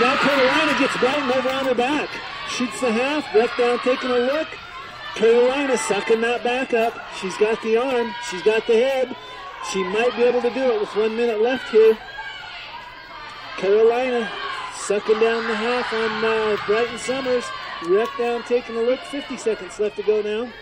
now Carolina gets Brighton over on her back. Shoots the half, ref down taking a look. Carolina sucking that back up. She's got the arm, she's got the head. She might be able to do it with 1 minute left here. Carolina sucking down the half on Brighton Summers. Ref down taking a look, 50 seconds left to go now.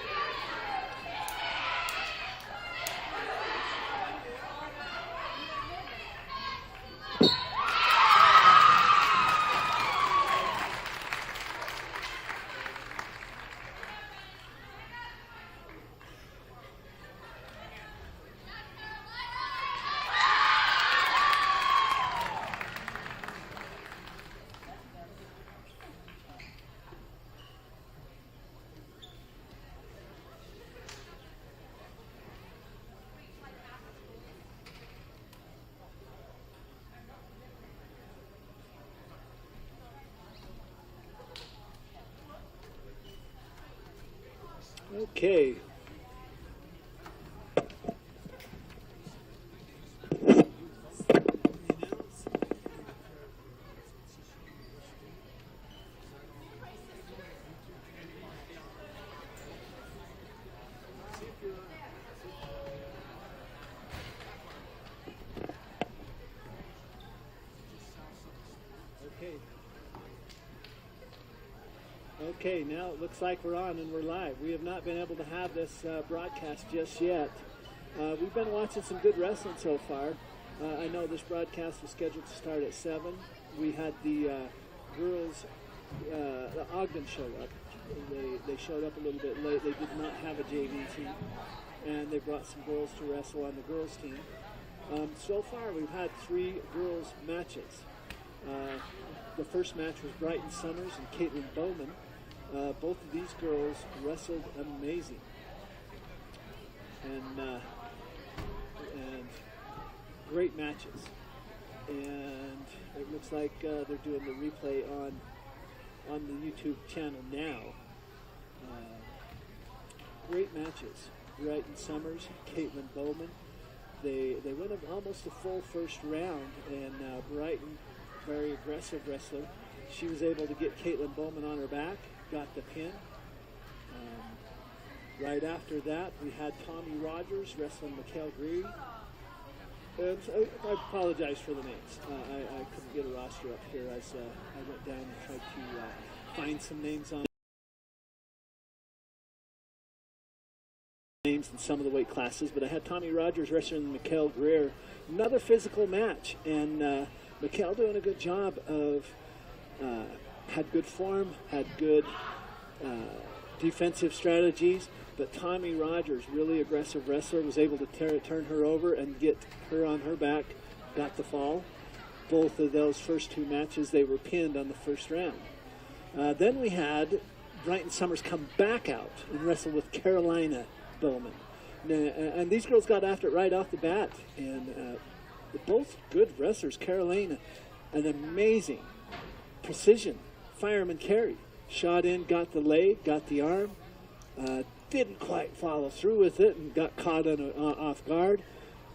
Okay. Okay, now it looks like we're on and we're live. We have not been able to have this broadcast just yet. We've been watching some good wrestling so far. I know this broadcast was scheduled to start at 7. We had the girls, the Ogden show up. They showed up a little bit late. They did not have a JV team, and they brought some girls to wrestle on the girls team. So far, we've had 3 girls matches. The first match was Brighton Summers and Caitlin Bowman. Both of these girls wrestled amazing, and great matches. And it looks like they're doing the replay on the YouTube channel now. Great matches. Brighton Summers, Caitlin Bowman. They went almost a full first round, and Brighton, very aggressive wrestler. She was able to get Caitlin Bowman on her back, got the pin. Right after that, we had Tommy Rogers wrestling Mikhail Greer. And I apologize for the names. I couldn't get a roster up here as I went down and tried to find some names on names in some of the weight classes. But I had Tommy Rogers wrestling Mikhail Greer. Another physical match, and Mikhail doing a good job of had good form, had good defensive strategies, but Tommy Rogers, really aggressive wrestler, was able to turn her over and get her on her back, got the fall. Both of those first 2 matches, they were pinned on the first round. Then we had Brighton Summers come back out and wrestle with Carolina Bowman. And these girls got after it right off the bat, and both good wrestlers. Carolina, an amazing precision fireman carry. Shot in, got the leg, got the arm, didn't quite follow through with it and got caught off guard.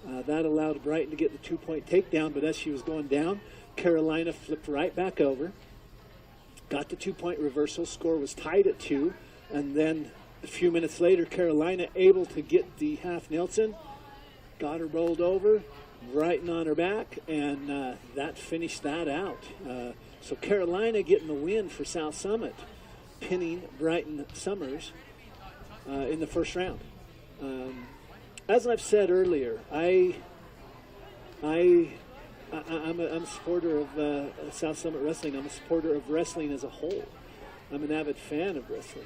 That allowed Brighton to get the 2-point takedown, but as she was going down, Carolina flipped right back over, got the 2-point reversal. Score was tied at 2, and then a few minutes later, Carolina able to get the half Nelson, got her rolled over, Brighton on her back, and that finished that out. So Carolina getting the win for South Summit, pinning Brighton Summers in the first round. As I've said earlier, I'm a supporter of South Summit Wrestling. I'm a supporter of wrestling as a whole. I'm an avid fan of wrestling.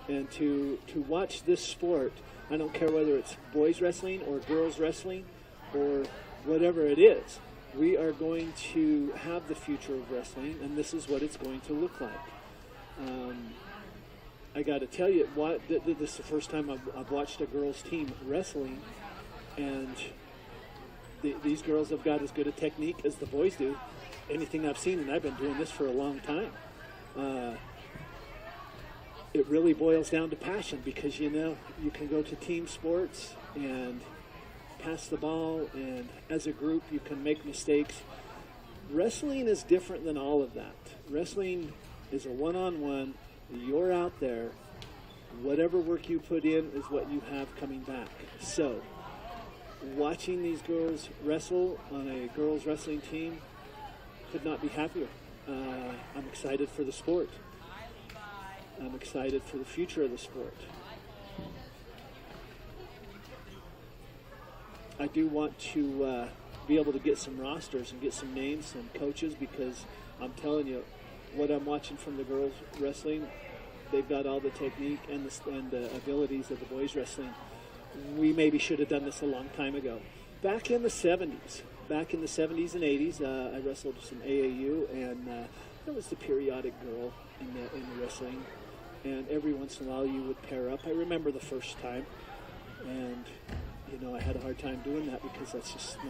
And to watch this sport, I don't care whether it's boys wrestling or girls wrestling or whatever it is, we are going to have the future of wrestling, and this is what it's going to look like. I got to tell you, this is the first time I've watched a girls' team wrestling, and these girls have got as good a technique as the boys do. Anything I've seen, and I've been doing this for a long time. It really boils down to passion, because you can go to team sports and pass the ball, and as a group you can make mistakes, Wrestling is different than all of that. Wrestling is a one-on-one. You're out there. Whatever work you put in is what you have coming back. So, watching these girls wrestle on a girls wrestling team, could not be happier. I'm excited for the sport. I'm excited for the future of the sport. I do want to be able to get some rosters and get some names, some coaches, because I'm telling you, what I'm watching from the girls wrestling, they've got all the technique and the abilities of the boys wrestling. We maybe should have done this a long time ago. Back in the 70s and 80s, I wrestled some AAU, and I was the periodic girl in the wrestling. And every once in a while you would pair up. I remember the first time, and I had a hard time doing that because that's just